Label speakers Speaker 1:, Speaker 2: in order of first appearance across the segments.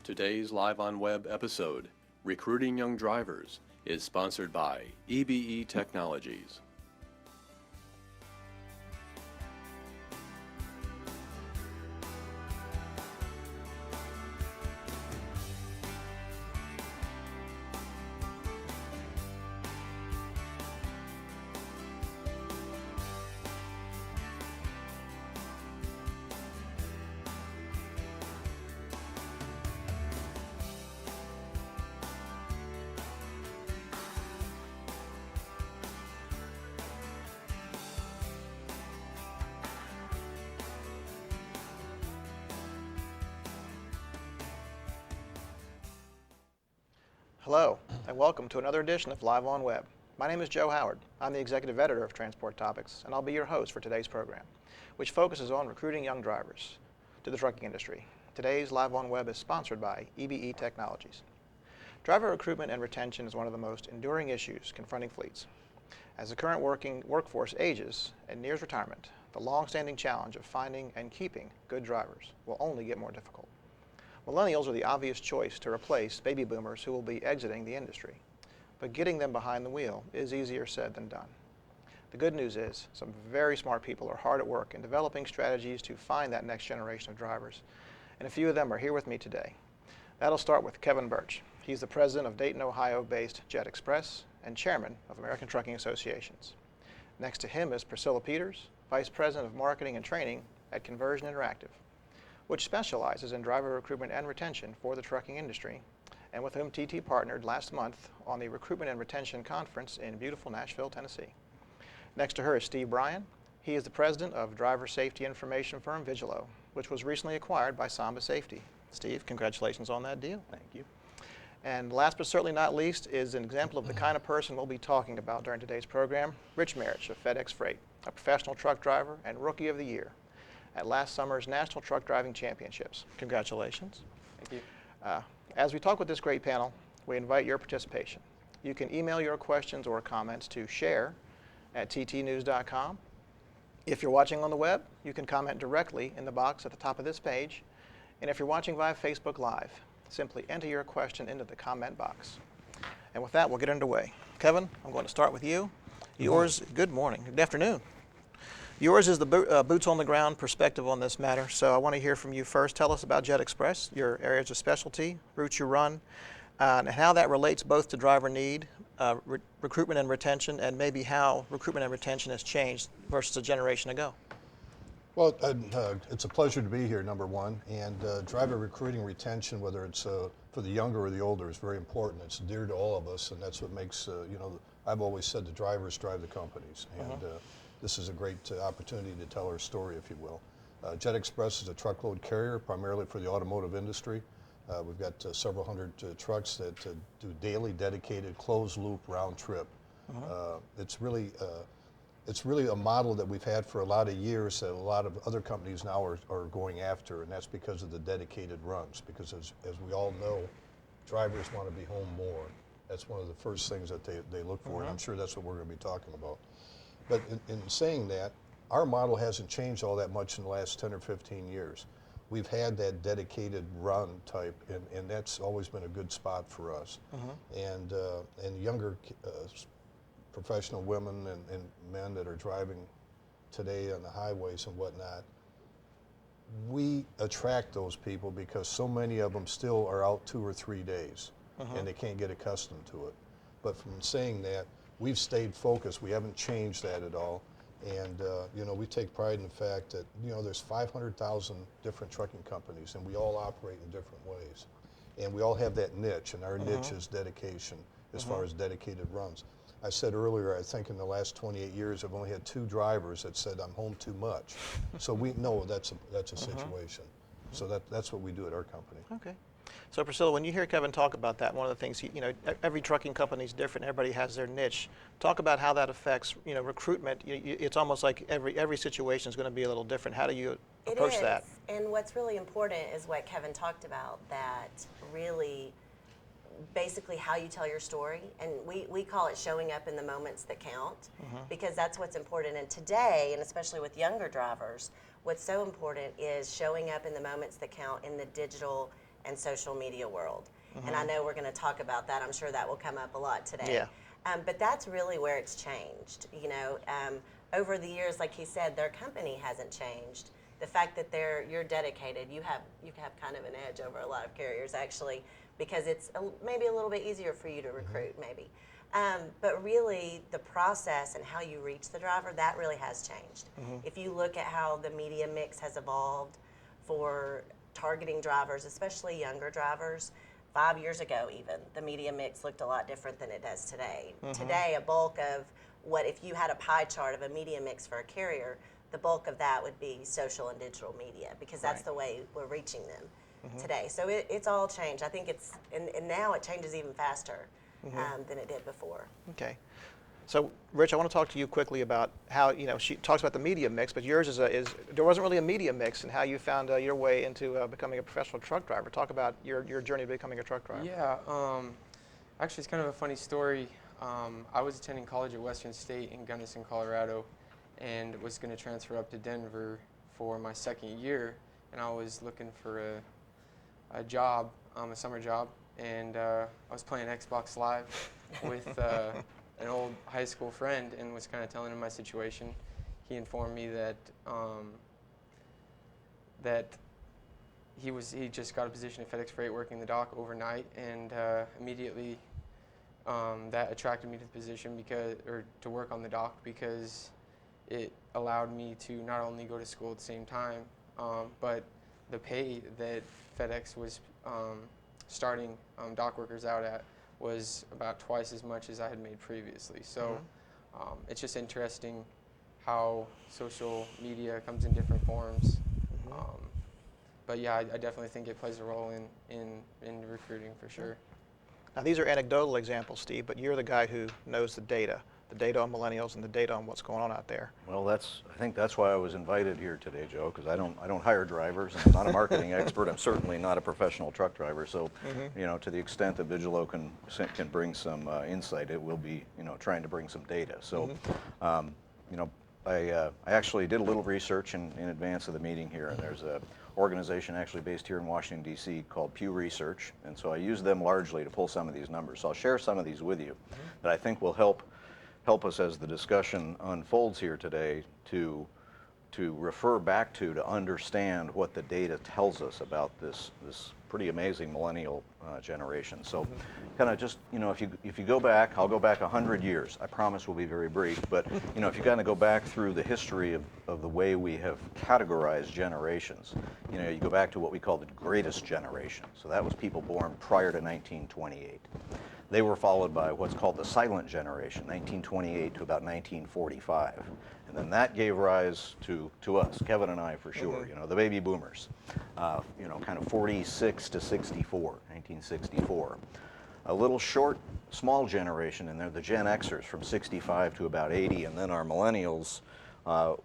Speaker 1: Today's LiveOnWeb episode, Recruiting Young Drivers, is sponsored by EBE Technologies.
Speaker 2: Hello, and welcome to another edition of LiveOnWeb. My name is Joe Howard. I'm the Executive Editor of Transport Topics, and I'll be your host for today's program, which focuses on recruiting young drivers to the trucking industry. Today's LiveOnWeb is sponsored by EBE Technologies. Driver recruitment and retention is one of the most enduring issues confronting fleets. As the current workforce ages and nears retirement, the long-standing challenge of finding and keeping good drivers will only get more difficult. Millennials are the obvious choice to replace baby boomers who will be exiting the industry. But getting them behind the wheel is easier said than done. The good news is some very smart people are hard at work in developing strategies to find that next generation of drivers, and a few of them are here with me today. That'll start with Kevin Burch. He's the president of Dayton, Ohio-based Jet Express and chairman of American Trucking Associations. Next to him is Priscilla Peters, vice president of marketing and training at Conversion Interactive, which specializes in driver recruitment and retention for the trucking industry, and with whom TT partnered last month on the Recruitment and Retention Conference in beautiful Nashville, Tennessee. Next to her is Steve Bryan. He is the president of driver safety information firm Vigillo, which was recently acquired by Samba Safety. Steve, congratulations on that deal.
Speaker 3: Thank you.
Speaker 2: And last but certainly not least is an example of the kind of person we'll be talking about during today's program, Merich of FedEx Freight, a professional truck driver and Rookie of the Year at last summer's National Truck Driving Championships. Congratulations.
Speaker 3: Thank you.
Speaker 2: As we talk with this great panel, we invite your participation. You can email your questions or comments to share@ttnews.com. If you're watching on the web, you can comment directly in the box at the top of this page. And if you're watching via Facebook Live, simply enter your question into the comment box. And with that, we'll get underway. Kevin, I'm going to start with you. Good morning, good afternoon. Yours is the boots on the ground perspective on this matter, so I want to hear from you first. Tell us about Jet Express, your areas of specialty, routes you run, and how that relates both to driver need, recruitment and retention, and maybe how recruitment and retention has changed versus a generation ago.
Speaker 4: Well, it's a pleasure to be here, number one, and driver recruiting retention, whether it's for the younger or the older, is very important. It's dear to all of us, and that's what makes, I've always said the drivers drive the companies, and this is a great opportunity to tell our story, if you will. Jet Express is a truckload carrier, primarily for the automotive industry. We've got several hundred trucks that do daily dedicated closed loop round trip. It's really a model that we've had for a lot of years that a lot of other companies now are going after, and that's because of the dedicated runs. Because as we all know, drivers want to be home more. That's one of the first things that they look for, and I'm sure that's what we're going to be talking about. But in saying that, our model hasn't changed all that much in the last 10 or 15 years. We've had that dedicated run type, and that's always been a good spot for us. And younger professional women and men that are driving today on the highways and whatnot, we attract those people because so many of them still are out 2 or 3 days, and they can't get accustomed to it. But from saying that, we've stayed focused. We haven't changed that at all. And, we take pride in the fact that, there's 500,000 different trucking companies, and we all operate in different ways. And we all have that niche, and our niche is dedication as far as dedicated runs. I said earlier, I think in the last 28 years, I've only had 2 drivers that said, I'm home too much. So we know that's a situation. So that's what we do at our company.
Speaker 2: Okay. So Priscilla, when you hear Kevin talk about that, one of the things, every trucking company is different. Everybody has their niche. Talk about how that affects, recruitment. It's almost like every situation is going to be a little different. How do you approach that?
Speaker 5: And what's really important is what Kevin talked about, that really basically how you tell your story. And we call it showing up in the moments that count, because that's what's important. And today, and especially with younger drivers, what's so important is showing up in the moments that count in the digital and social media world. And I know we're going to talk about that. I'm sure that will come up a lot today.
Speaker 2: Yeah.
Speaker 5: But that's really where it's changed. Over the years, like he said, their company hasn't changed. The fact that you're dedicated, you have kind of an edge over a lot of carriers actually, because it's maybe a little bit easier for you to recruit, maybe. But really, the process and how you reach the driver, that really has changed. If you look at how the media mix has evolved for targeting drivers, especially younger drivers, 5 years ago even, the media mix looked a lot different than it does today. Today, a bulk of if you had a pie chart of a media mix for a carrier, the bulk of that would be social and digital media, because that's the way we're reaching them today. So it's all changed. I think and now it changes even faster than it did before.
Speaker 2: Okay. So, Rich, I want to talk to you quickly about how, she talks about the media mix, but yours is there wasn't really a media mix, and how you found your way into becoming a professional truck driver. Talk about your journey to becoming a truck driver.
Speaker 3: Yeah, actually it's kind of a funny story. I was attending college at Western State in Gunnison, Colorado, and was going to transfer up to Denver for my second year, and I was looking for a job, a summer job, and I was playing Xbox Live with an old high school friend, and was kind of telling him my situation. He informed me that he just got a position at FedEx Freight working the dock overnight, and immediately that attracted me to the position to work on the dock, because it allowed me to not only go to school at the same time, but the pay that FedEx was starting dock workers out at was about twice as much as I had made previously. So it's just interesting how social media comes in different forms. But yeah, I definitely think it plays a role in recruiting for sure.
Speaker 2: Now, these are anecdotal examples, Steve, but you're the guy who knows the data on millennials and the data on what's going on out there.
Speaker 6: Well, I think that's why I was invited here today, Joe, because I don't hire drivers. I'm not a marketing expert. I'm certainly not a professional truck driver. So, to the extent that Vigillo can bring some insight, it will be, trying to bring some data. So, I actually did a little research in advance of the meeting here, and there's a organization actually based here in Washington, D.C. called Pew Research, and so I use them largely to pull some of these numbers. So I'll share some of these with you that I think will help us as the discussion unfolds here today to refer back to understand what the data tells us about this pretty amazing millennial generation. So kind of just, if you go back, I'll go back 100 years. I promise we'll be very brief, but if you kind of go back through the history of the way we have categorized generations, you go back to what we call the greatest generation. So that was people born prior to 1928. They were followed by what's called the silent generation, 1928 to about 1945. And then that gave rise to us, Kevin and I for sure, the baby boomers, kind of 46 to 64, 1964. A little short, small generation in there, the Gen Xers from 65 to about 80, and then our millennials,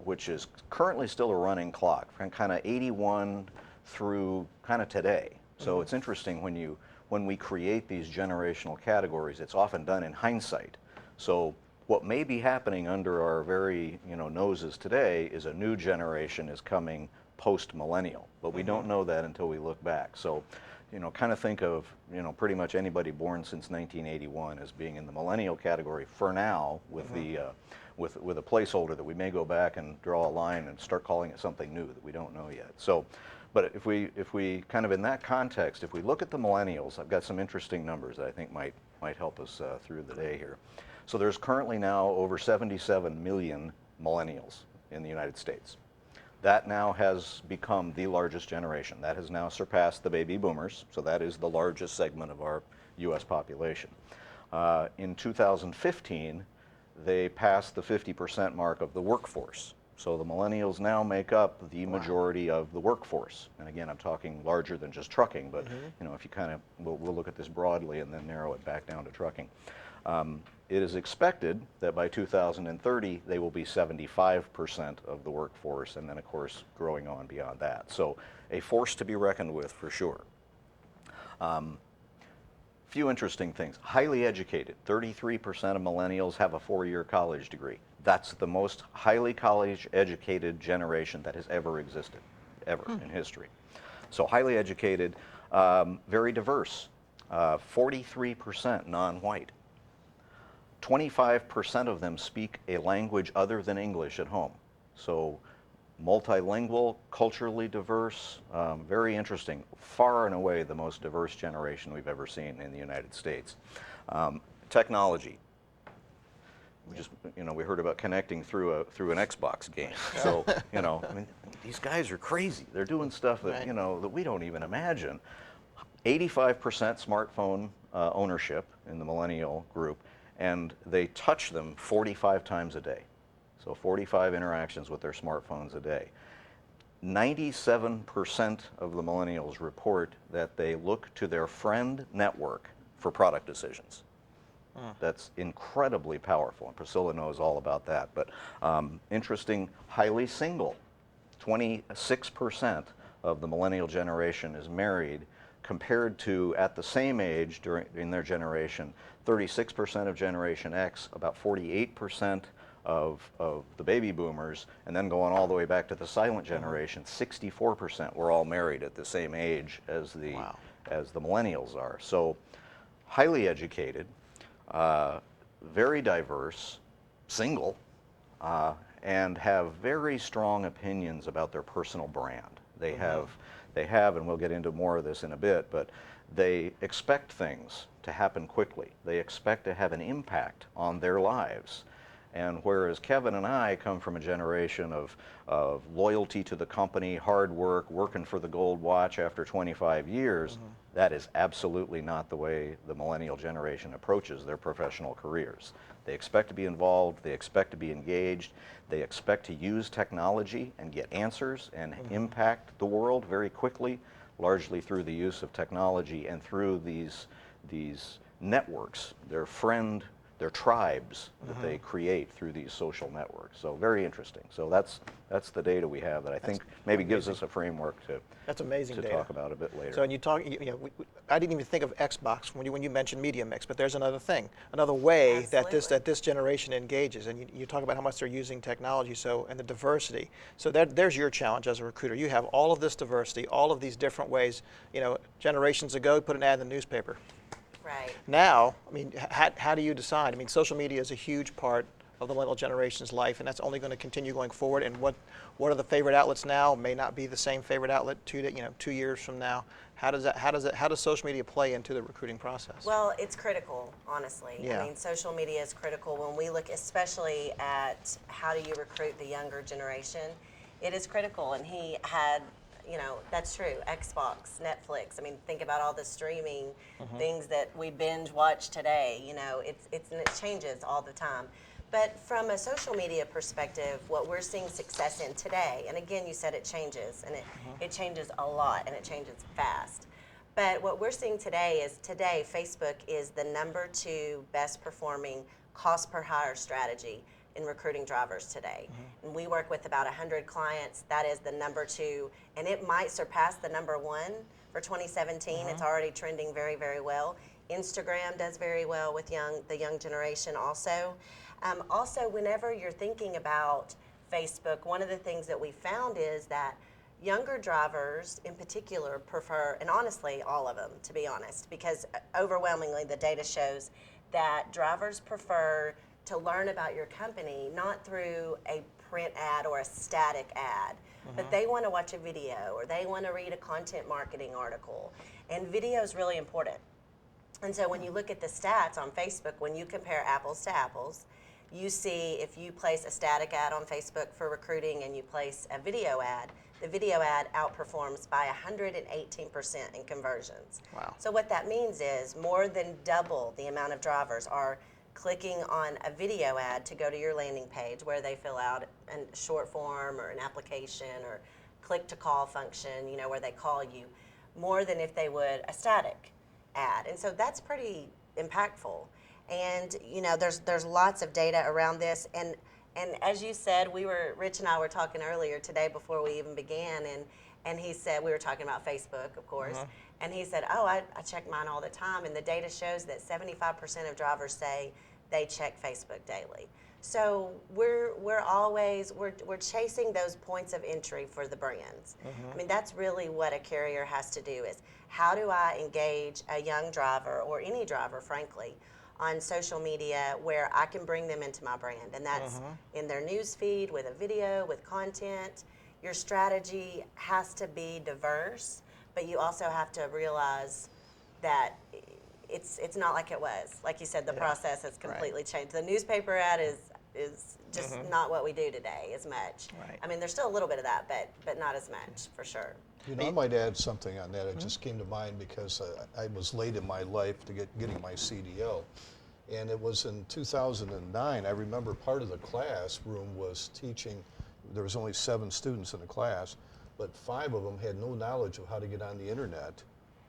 Speaker 6: which is currently still a running clock, from kind of 81 through kind of today. So it's interesting when we create these generational categories, it's often done in hindsight. So what may be happening under our very noses today is a new generation is coming post-millennial, but we don't know that until we look back. So, kind of think of pretty much anybody born since 1981 as being in the millennial category for now, with the with a placeholder that we may go back and draw a line and start calling it something new that we don't know yet. So. But if we kind of in that context, if we look at the millennials, I've got some interesting numbers that I think might help us through the day here. So there's currently now over 77 million millennials in the United States. That now has become the largest generation. That has now surpassed the baby boomers, so that is the largest segment of our U.S. population. In 2015, they passed the 50% mark of the workforce. So the millennials now make up the majority of the workforce. And again, I'm talking larger than just trucking, but if you kind of, we'll look at this broadly and then narrow it back down to trucking. It is expected that by 2030, they will be 75% of the workforce, and then of course, growing on beyond that. So a force to be reckoned with for sure. Few interesting things. Highly educated, 33% of millennials have a 4-year college degree. That's the most highly college-educated generation that has ever existed, ever in history. So highly educated. Very diverse, 43% non-white. 25% of them speak a language other than English at home. So multilingual, culturally diverse, very interesting. Far and away the most diverse generation we've ever seen in the United States. Technology. We heard about connecting through an Xbox game. So, I mean, these guys are crazy. They're doing stuff that,
Speaker 2: Right.
Speaker 6: That we don't even imagine. 85% smartphone ownership in the Millennial group, and they touch them 45 times a day. So 45 interactions with their smartphones a day. 97% of the Millennials report that they look to their friend network for product decisions. That's incredibly powerful, and Priscilla knows all about that. But interesting, highly single. 26% of the millennial generation is married, compared to, at the same age in their generation, 36% of Generation X, about 48% of the baby boomers, and then going all the way back to the silent generation, 64% were all married at the same age as the millennials are. So highly educated, very diverse, single, and have very strong opinions about their personal brand. They have, and we'll get into more of this in a bit, but they expect things to happen quickly. They expect to have an impact on their lives. And whereas Kevin and I come from a generation of loyalty to the company, hard work, working for the gold watch after 25 years, that is absolutely not the way the millennial generation approaches their professional careers. They expect to be involved, they expect to be engaged, they expect to use technology and get answers and impact the world very quickly, largely through the use of technology and through these networks, their tribes that they create through these social networks. So very interesting. So that's the data we have that I think maybe gives us a framework to
Speaker 2: That's amazing
Speaker 6: to
Speaker 2: data.
Speaker 6: talk about a bit later.
Speaker 2: So, and I didn't even think of Xbox when you mentioned media mix, but there's another thing, another way that this generation engages, and you talk about how much they're using technology, and the diversity. So there's your challenge as a recruiter. You have all of this diversity, all of these different ways. Generations ago, you put an ad in the newspaper.
Speaker 5: Right.
Speaker 2: Now, I mean, how do you decide? I mean, social media is a huge part of the millennial generation's life, and that's only going to continue going forward. And what are the favorite outlets now may not be the same favorite outlet 2 years from now. How does social media play into the recruiting process?
Speaker 5: Well, it's critical, honestly.
Speaker 2: Yeah.
Speaker 5: I mean, social media is critical when we look especially at how do you recruit the younger generation. It is critical, and he had, that's true, Xbox, Netflix. I mean, think about all the streaming things that we binge watch today. And it changes all the time. But from a social media perspective, what we're seeing success in today, and again, you said it changes, and it changes a lot, and it changes fast. But what we're seeing today is Facebook is the #2 best performing cost per hire strategy in recruiting drivers today. And we work with about 100 clients. That is the #2, and it might surpass the #1 for 2017. It's already trending very, very well. Instagram does very well with the young generation also. Also, whenever you're thinking about Facebook, one of the things that we found is that younger drivers in particular prefer, and honestly all of them to be honest, because overwhelmingly the data shows that drivers prefer to learn about your company not through a print ad or a static ad, but they want to watch a video or they want to read a content marketing article, and video is really important. And so when you look at the stats on Facebook, when you compare apples to apples, you see if you place a static ad on Facebook for recruiting and you place a video ad, the video ad outperforms by 118% in conversions.
Speaker 2: Wow.
Speaker 5: So what that means is more than double the amount of drivers are clicking on a video ad to go to your landing page where they fill out a short form or an application or click to call function, where they call you, more than if they would a static ad. And so that's pretty impactful. And there's lots of data around this, and as you said, Rich and I were talking earlier today before we even began, and he said, we were talking about Facebook, of course, and he said, I check mine all the time, and the data shows that 75% of drivers say they check Facebook daily. So we're always we're chasing those points of entry for the brands. I mean, that's really what a carrier has to do is how do I engage a young driver or any driver, frankly, on social media where I can bring them into my brand, and that's in their news feed with a video, with content. Your strategy has to be diverse, but you also have to realize that it's not like it was. Like you said, the process has completely changed. The newspaper ad is just not what we do today as much.
Speaker 2: Right.
Speaker 5: I mean, there's still a little bit of that, but not as much for sure.
Speaker 4: You know, I might add something on that. It just came to mind because I was late in my life to getting my CDL. And it was in 2009. I remember part of the classroom was teaching. There was only 7 students in the class, but 5 of them had no knowledge of how to get on the internet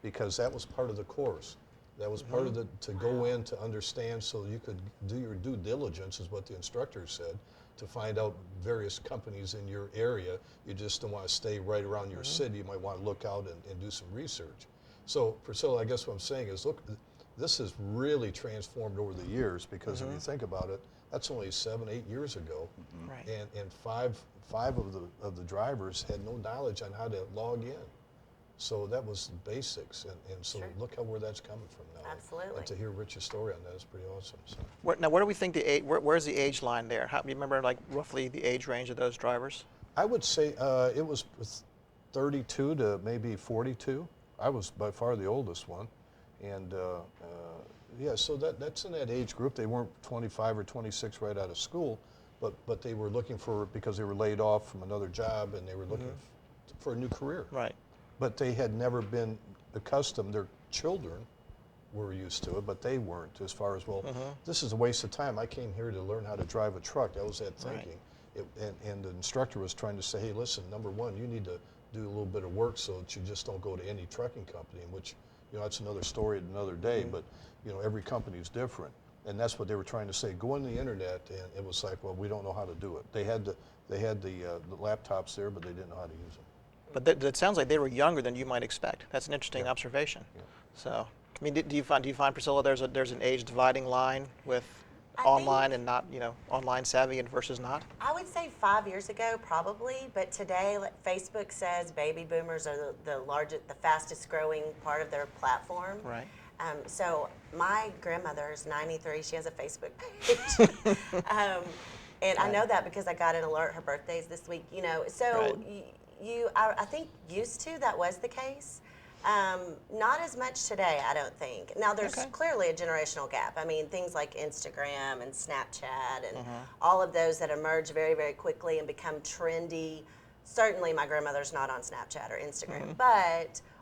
Speaker 4: because that was part of the course. That was part of the, to go in to understand so you could do your due diligence, is what the instructor said, to find out various companies in your area. You just don't want to stay right around your city. You might want to look out and do some research. So, Priscilla, I guess what I'm saying is, look, this has really transformed over the years because if you think about it, that's only 7, 8 years ago.
Speaker 2: Right.
Speaker 4: And five of the drivers had no knowledge on how to log in. So that was basics, and so look where that's coming from now.
Speaker 5: Absolutely.
Speaker 4: And to hear Rich's story on that is pretty awesome. So.
Speaker 2: Now, where do we think the age? Where's the age line there? How, you remember, like roughly the age range of those drivers?
Speaker 4: I would say it was 32 to maybe 42. I was by far the oldest one, and yeah, so that's in that age group. They weren't 25 or 26 right out of school, but they were looking for, because they were laid off from another job and they were looking for a new career.
Speaker 2: Right.
Speaker 4: But they had never been accustomed. Their children were used to it, but they weren't. As far as, well, this is a waste of time. I came here to learn how to drive a truck. That was that thinking. And the instructor was trying to say, hey, listen, number one, you need to do a little bit of work so that you just don't go to any trucking company, which, you know, that's another story another day, but, you know, every company is different. And that's what they were trying to say. Go on the internet, and it was like, well, we don't know how to do it. They had the laptops there, but they didn't know how to use them.
Speaker 2: But that sounds like they were younger than you might expect. That's an interesting observation.
Speaker 4: Yeah.
Speaker 2: So, I mean, do you find, Priscilla, there's an age dividing line with
Speaker 5: I
Speaker 2: online
Speaker 5: think-
Speaker 2: and not, you know, online savvy and versus not?
Speaker 5: I would say 5 years ago, probably, but today, like Facebook says, baby boomers are the fastest growing part of their platform.
Speaker 2: Right.
Speaker 5: So my grandmother is 93. She has a Facebook page, and I know that because I got an alert. Her birthday's this week. You know, so I think used to that was the case. Not as much today, I don't think. Now, there's clearly a generational gap. I mean, things like Instagram and Snapchat and all of those that emerge very, very quickly and become trendy. Certainly, my grandmother's not on Snapchat or Instagram,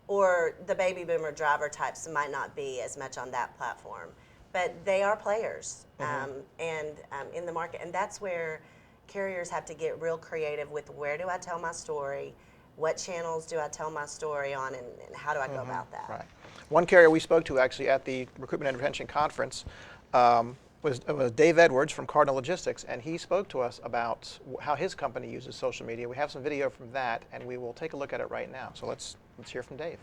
Speaker 5: or the baby boomer driver types might not be as much on that platform. But they are players in the market, and that's where carriers have to get real creative with where do I tell my story, what channels do I tell my story on, and how do I go about that?
Speaker 2: Right. One carrier we spoke to actually at the Recruitment Intervention Conference was Dave Edwards from Cardinal Logistics, and he spoke to us about how his company uses social media. We have some video from that, and we will take a look at it right now. So let's hear from Dave.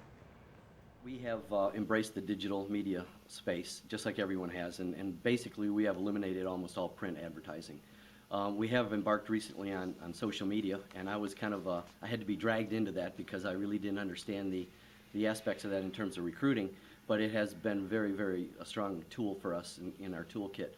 Speaker 7: We have embraced the digital media space, just like everyone has, and basically we have eliminated almost all print advertising. We have embarked recently on social media, and I was kind of, I had to be dragged into that because I really didn't understand the aspects of that in terms of recruiting, but it has been very, very a strong tool for us in our toolkit.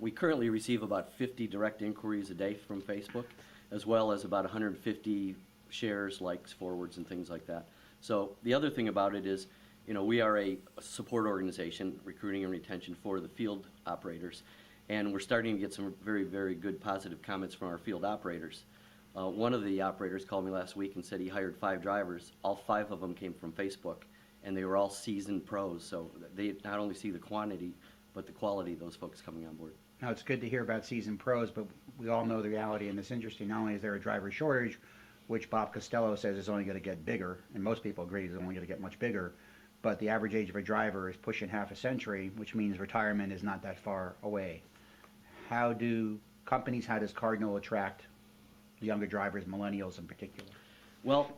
Speaker 7: We currently receive about 50 direct inquiries a day from Facebook, as well as about 150 shares, likes, forwards, and things like that. So the other thing about it is, you know, we are a support organization, recruiting and retention for the field operators, and we're starting to get some very, very good positive comments from our field operators. One of the operators called me last week and said he hired 5 drivers. All 5 of them came from Facebook, and they were all seasoned pros, so they not only see the quantity, but the quality of those folks coming on board.
Speaker 8: Now, it's good to hear about seasoned pros, but we all know the reality in this industry. Not only is there a driver shortage, which Bob Costello says is only going to get bigger, and most people agree is only going to get much bigger, but the average age of a driver is pushing half a century, which means retirement is not that far away. How do companies, how does Cardinal attract the younger drivers, millennials in particular?
Speaker 7: Well,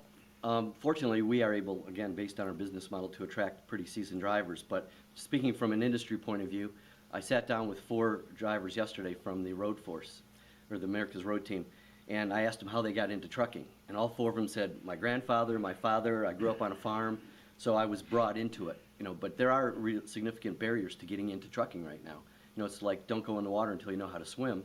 Speaker 7: fortunately, we are able, again, based on our business model, to attract pretty seasoned drivers. But speaking from an industry point of view, I sat down with 4 drivers yesterday from the road force, or the America's Road Team, and I asked them how they got into trucking. And all 4 of them said, my grandfather, my father, I grew up on a farm, so I was brought into it. But there are significant barriers to getting into trucking right now. It's like don't go in the water until you know how to swim,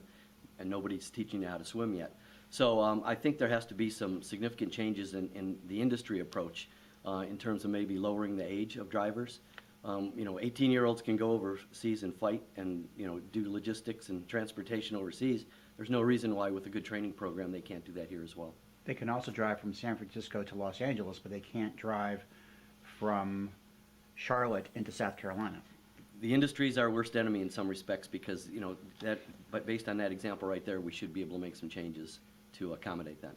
Speaker 7: and nobody's teaching you how to swim yet. So I think there has to be some significant changes in the industry approach in terms of maybe lowering the age of drivers. 18-year-olds can go overseas and fight and do logistics and transportation overseas. There's no reason why with a good training program they can't do that here as well.
Speaker 8: They can also drive from San Francisco to Los Angeles, but they can't drive from Charlotte into South Carolina.
Speaker 7: The industry is our worst enemy in some respects because, but based on that example right there, we should be able to make some changes to accommodate that.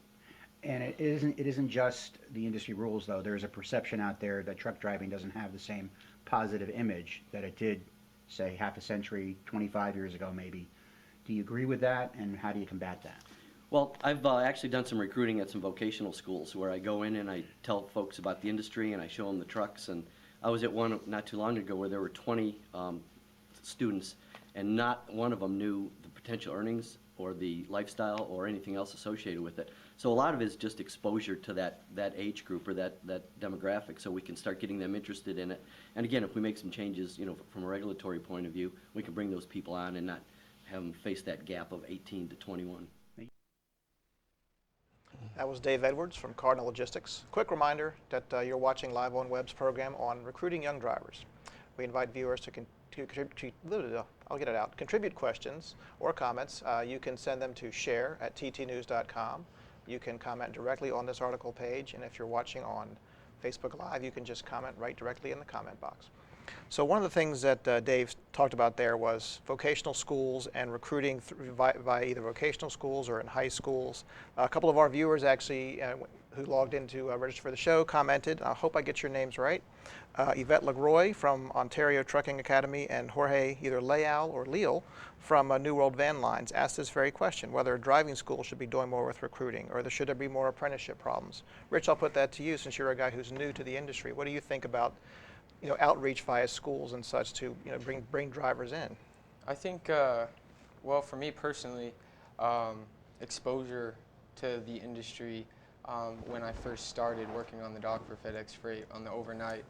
Speaker 8: And it isn't just the industry rules, though. There's a perception out there that truck driving doesn't have the same positive image that it did, say, half a century, 25 years ago maybe. Do you agree with that, and how do you combat that?
Speaker 7: Well, I've actually done some recruiting at some vocational schools where I go in and I tell folks about the industry and I show them the trucks. And I was at one not too long ago where there were 20 students and not one of them knew the potential earnings or the lifestyle or anything else associated with it. So a lot of it is just exposure to that age group or that demographic, so we can start getting them interested in it. And again, if we make some changes, from a regulatory point of view, we can bring those people on and not have them face that gap of 18 to 21.
Speaker 2: That was Dave Edwards from Cardinal Logistics. Quick reminder that you're watching LiveOnWeb's program on recruiting young drivers. We invite viewers to contribute questions or comments. You can send them to share@ttnews.com. You can comment directly on this article page, and if you're watching on Facebook Live, you can just comment right directly in the comment box. So one of the things that Dave talked about there was vocational schools and recruiting via either vocational schools or in high schools. A couple of our viewers actually who logged in to register for the show commented. I hope I get your names right. Yvette Legroy from Ontario Trucking Academy and Jorge either Leal or Leal from New World Van Lines asked this very question, whether a driving school should be doing more with recruiting or should there be more apprenticeship problems. Rich, I'll put that to you since you're a guy who's new to the industry. What do you think about outreach via schools and such to bring drivers in?
Speaker 3: I think, well, for me personally, exposure to the industry when I first started working on the dock for FedEx Freight on the overnight,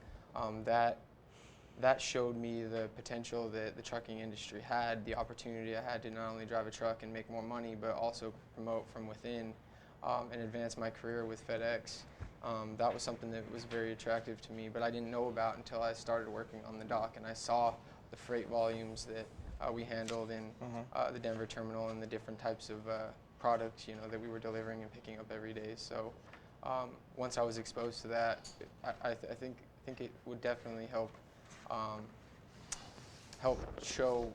Speaker 3: that showed me the potential that the trucking industry had, the opportunity I had to not only drive a truck and make more money, but also promote from within and advance my career with FedEx. That was something that was very attractive to me, but I didn't know about until I started working on the dock and I saw the freight volumes that we handled in the Denver terminal and the different types of products that we were delivering and picking up every day. So once I was exposed to that, I think it would definitely help show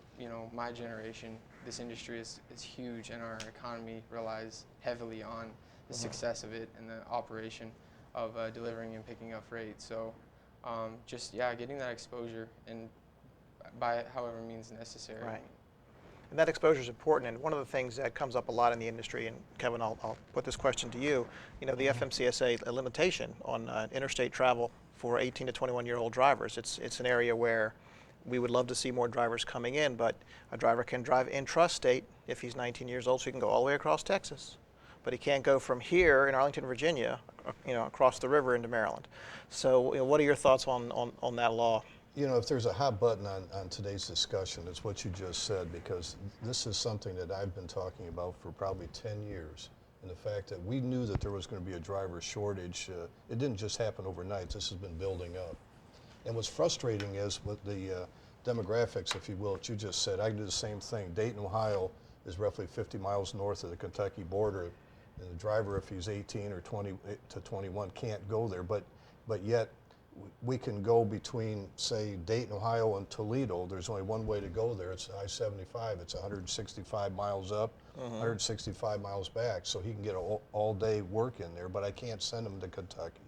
Speaker 3: my generation this industry is huge and our economy relies heavily on the success of it and the operation of delivering and picking up freight. So getting that exposure and by however means necessary.
Speaker 2: Right. And that exposure is important, and one of the things that comes up a lot in the industry, and Kevin, I'll put this question to you, the FMCSA a limitation on interstate travel for 18 to 21-year-old drivers. It's an area where we would love to see more drivers coming in, but a driver can drive intrastate if he's 19 years old, so he can go all the way across Texas. But he can't go from here in Arlington, Virginia, across the river into Maryland. So what are your thoughts on that law?
Speaker 4: If there's a hot button on today's discussion, it's what you just said, because this is something that I've been talking about for probably 10 years. And the fact that we knew that there was going to be a driver shortage, it didn't just happen overnight. This has been building up. And what's frustrating is with the demographics, if you will, that you just said. I do the same thing. Dayton, Ohio is roughly 50 miles north of the Kentucky border. And the driver, if he's 18 or 20 to 21, can't go there. But yet, we can go between, say, Dayton, Ohio and Toledo. There's only one way to go there. It's I-75. It's 165 miles up, 165 miles back. So he can get all-day work in there, but I can't send him to Kentucky.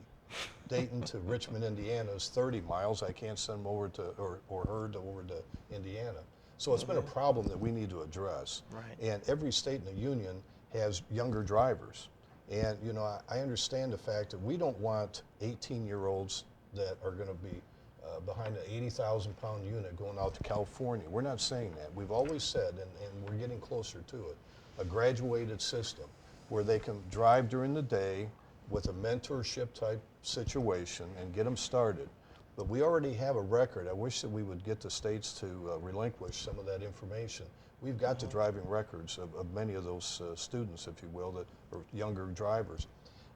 Speaker 4: Dayton to Richmond, Indiana is 30 miles. I can't send him over to, or her over to Indiana. So it's been a problem that we need to address.
Speaker 2: Right.
Speaker 4: And every state in the union has younger drivers. And, I understand the fact that we don't want 18-year-olds that are going to be behind an 80,000 pound unit going out to California. We're not saying that. We've always said, and we're getting closer to it, a graduated system where they can drive during the day with a mentorship type situation and get them started. But we already have a record. I wish that we would get the states to relinquish some of that information. We've got the driving records of many of those students, if you will, that are younger drivers.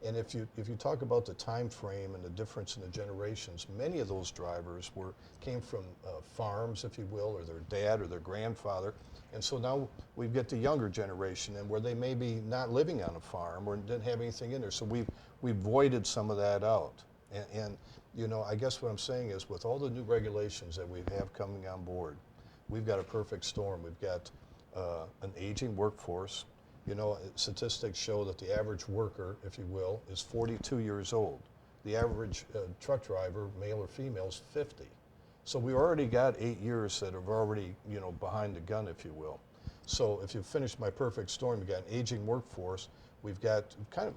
Speaker 4: And if you talk about the time frame and the difference in the generations, many of those drivers came from farms, if you will, or their dad or their grandfather. And so now we've got the younger generation, and where they may be not living on a farm or didn't have anything in there. So we've voided some of that out. And you know, I guess what I'm saying is, with all the new regulations that we have coming on board, we've got a perfect storm. We've got an aging workforce. You know, statistics show that the average worker, if you will, is 42 years old. The average truck driver, male or female, is 50. So we already got 8 years that are already, you know, behind the gun, if you will. So if you finish my perfect storm, you've got an aging workforce. We've got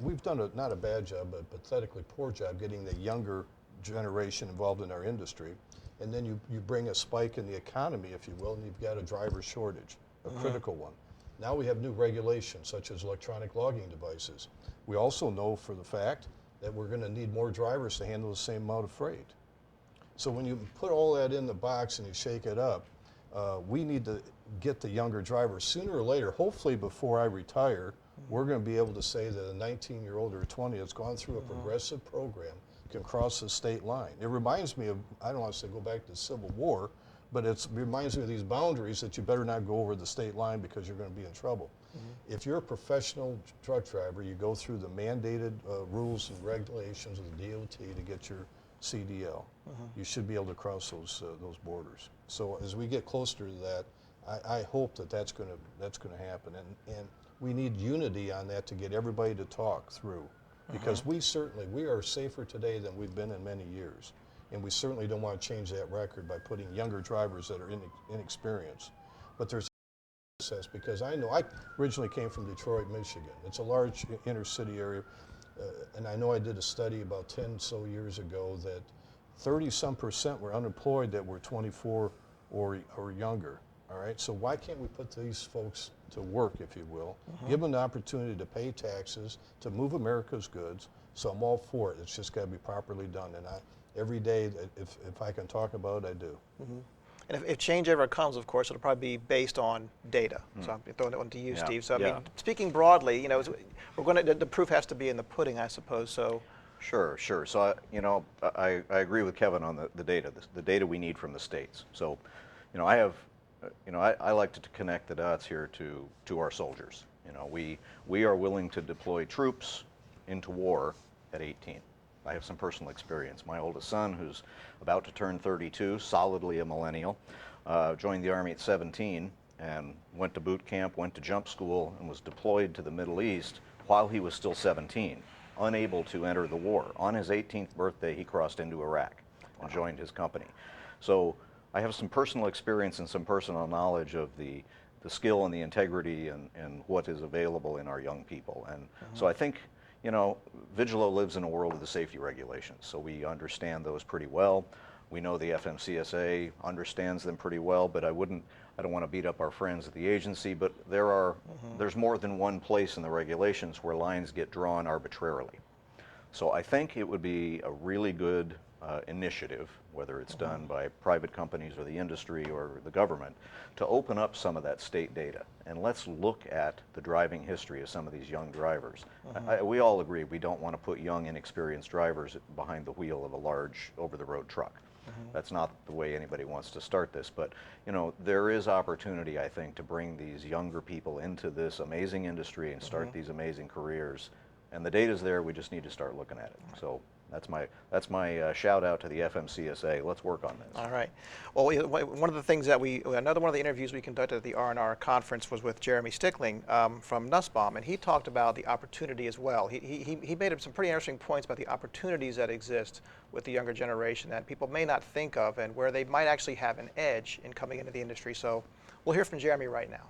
Speaker 4: we've done not a bad job, but a pathetically poor job getting the younger generation involved in our industry. And then you bring a spike in the economy, if you will, and you've got a driver shortage, a critical one. Now we have new regulations, such as electronic logging devices. We also know for the fact that we're going to need more drivers to handle the same amount of freight. So when you put all that in the box and you shake it up, we need to get the younger drivers. Sooner or later, hopefully before I retire, we're going to be able to say that a 19-year-old or a 20 that's gone through a progressive program can cross the state line. It reminds me of, I don't want to say go back to the Civil War, but it reminds me of these boundaries that you better not go over the state line because you're going to be in trouble. If you're a professional truck driver, you go through the mandated rules and regulations of the DOT to get your CDL. You should be able to cross those borders. So as we get closer to that, I hope that that's going to happen, and we need unity on that to get everybody to talk through, because we are safer today than we've been in many years. And we certainly don't want to change that record by putting younger drivers that are inexperienced. But there's a process, because I know I originally came from Detroit, Michigan. It's a large inner city area, and I know I did a study about 10 so years ago that 30-some% were unemployed that were 24 or younger. All right, so why can't we put these folks to work, if you will, give them the opportunity to pay taxes, to move America's goods? So I'm all for it. It's just got to be properly done, and every day, if I can talk about it, I do.
Speaker 2: And if change ever comes, of course, it'll probably be based on data. So I'm throwing that one to you,
Speaker 6: Yeah.
Speaker 2: Steve. So I
Speaker 6: Yeah.
Speaker 2: mean, speaking broadly, you know, the proof has to be in the pudding, I suppose. So.
Speaker 6: Sure. So I agree with Kevin on the data. The data we need from the states. So, I like to connect the dots here to our soldiers. We are willing to deploy troops into war at 18. I have some personal experience. My oldest son, who's about to turn 32, solidly a millennial, joined the Army at 17 and went to boot camp, went to jump school, and was deployed to the Middle East while he was still 17, unable to enter the war. On his 18th birthday, he crossed into Iraq and joined his company. So I have some personal experience and some personal knowledge of the skill and the integrity and what is available in our young people. And so I think, Vigillo lives in a world of the safety regulations, so we understand those pretty well. We know the FMCSA understands them pretty well, but I don't want to beat up our friends at the agency, but there's more than one place in the regulations where lines get drawn arbitrarily. So I think it would be a really good initiative, whether it's done by private companies or the industry or the government, to open up some of that state data. And let's look at the driving history of some of these young drivers. We all agree we don't want to put young, inexperienced drivers behind the wheel of a large over-the-road truck. That's not the way anybody wants to start this, but there is opportunity, I think, to bring these younger people into this amazing industry and start these amazing careers. And the data's there, we just need to start looking at it. So that's my shout out to the FMCSA. Let's work on this.
Speaker 2: All right. Well, one of the things that another one of the interviews we conducted at the R&R conference was with Jeremy Stickling from Nussbaum, and he talked about the opportunity as well. He made up some pretty interesting points about the opportunities that exist with the younger generation that people may not think of, and where they might actually have an edge in coming into the industry. So we'll hear from Jeremy right now.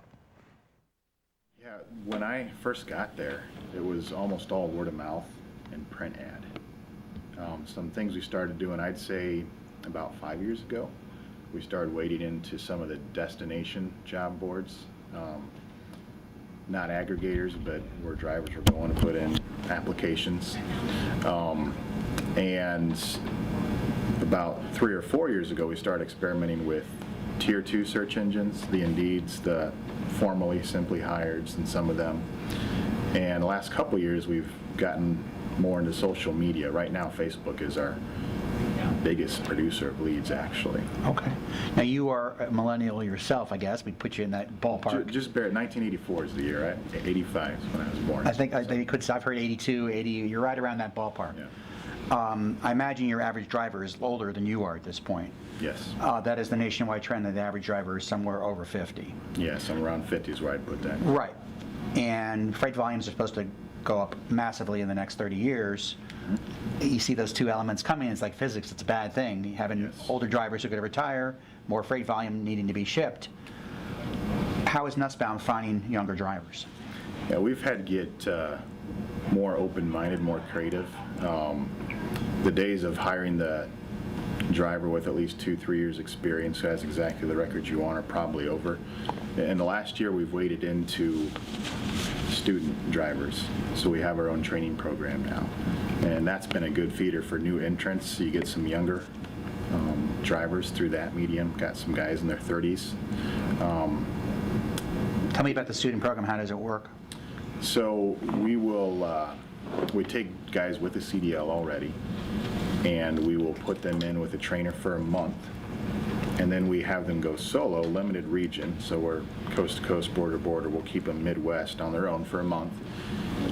Speaker 9: Yeah, when I first got there, it was almost all word of mouth and print ad. Some things we started doing, I'd say about 5 years ago. We started wading into some of the destination job boards, not aggregators, but where drivers were going to put in applications. And about 3 or 4 years ago, we started experimenting with Tier 2 search engines, the Indeeds, the formerly Simply Hireds, and some of them. And the last couple of years, we've gotten more into social media. Right now, Facebook is our biggest producer of leads, actually.
Speaker 8: Okay. Now you are a millennial yourself, I guess. We put you in that ballpark.
Speaker 9: Just bare 1984 is the year, right? 85 is when I was born.
Speaker 8: I think I've heard 82, 80. You're right around that ballpark.
Speaker 9: Yeah.
Speaker 8: I imagine your average driver is older than you are at this point.
Speaker 9: Yes.
Speaker 8: That is the nationwide trend that the average driver is somewhere over 50.
Speaker 9: Yes, I'm around 50 is where I'd put that.
Speaker 8: Right. And freight volumes are supposed to go up massively in the next 30 years. You see those two elements coming, it's like physics, it's a bad thing. Having older drivers who are going to retire, more freight volume needing to be shipped. How is Nussbaum finding younger drivers?
Speaker 9: Yeah, we've had to get more open-minded, more creative. The days of hiring the driver with at least 2-3 years experience who has exactly the record you want are probably over. In the last year, we've waded into student drivers, so we have our own training program now, and that's been a good feeder for new entrants. So you get some younger drivers through that medium. Got some guys in their 30s.
Speaker 8: Tell me about the student program. How does it work?
Speaker 9: So we take guys with a CDL already, and we will put them in with a trainer for a month, and then we have them go solo, limited region, so we're coast to coast, border to border. We'll keep them Midwest on their own for a month,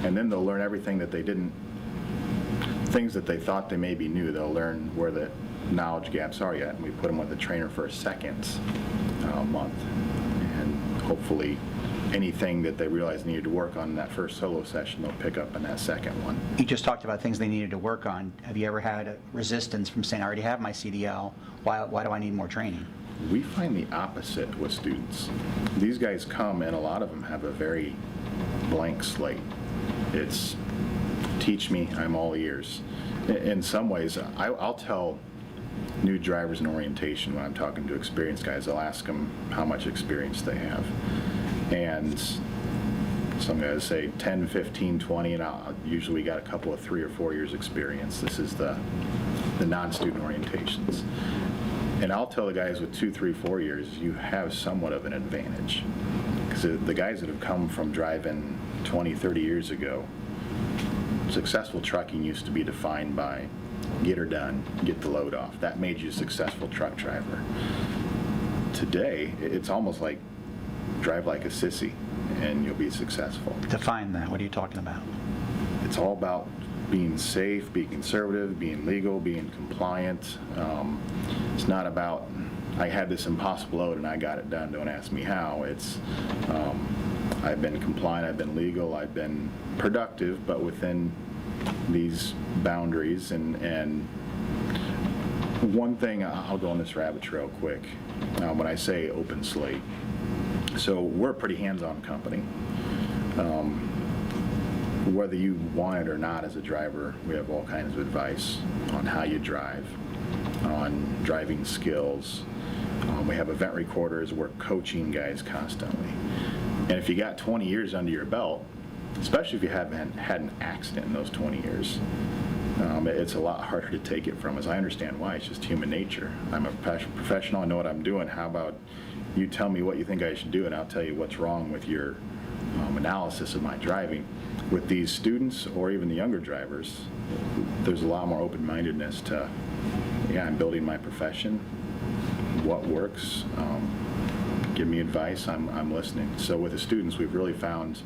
Speaker 9: and then they'll learn everything that they didn't, things that they thought they maybe knew. They'll learn where the knowledge gaps are yet, and we put them with a trainer for a second month, and hopefully anything that they realized needed to work on in that first solo session, they'll pick up in that second one.
Speaker 8: You just talked about things they needed to work on. Have you ever had a resistance from saying, I already have my CDL, why do I need more training?
Speaker 9: We find the opposite with students. These guys come, and a lot of them have a very blank slate. It's, teach me, I'm all ears. In some ways, I'll tell new drivers in orientation when I'm talking to experienced guys, I'll ask them how much experience they have. And some guys say 10, 15, 20, and usually we got a couple of 3 or 4 years experience. This is the non-student orientations. And I'll tell the guys with 2, 3, 4 years, you have somewhat of an advantage. Because the guys that have come from driving 20, 30 years ago, successful trucking used to be defined by get her done, get the load off. That made you a successful truck driver. Today, it's almost like drive like a sissy and you'll be successful.
Speaker 8: Define that. What are you talking about?
Speaker 9: It's all about being safe, being conservative, being legal, being compliant. It's not about, I had this impossible load and I got it done, don't ask me how. It's, I've been compliant, I've been legal, I've been productive, but within these boundaries. And one thing, I'll go on this rabbit trail quick, when I say open slate. So we're a pretty hands-on company. Whether you want it or not as a driver, we have all kinds of advice on how you drive, on driving skills. We have event recorders. We're coaching guys constantly. And if you got 20 years under your belt, especially if you haven't had an accident in those 20 years, it's a lot harder to take it from us. I understand why. It's just human nature. I'm a professional. I know what I'm doing. How about you tell me what you think I should do, and I'll tell you what's wrong with your analysis of my driving. With these students, or even the younger drivers, there's a lot more open-mindedness to, yeah, I'm building my profession. What works? Give me advice. I'm listening. So with the students, we've really found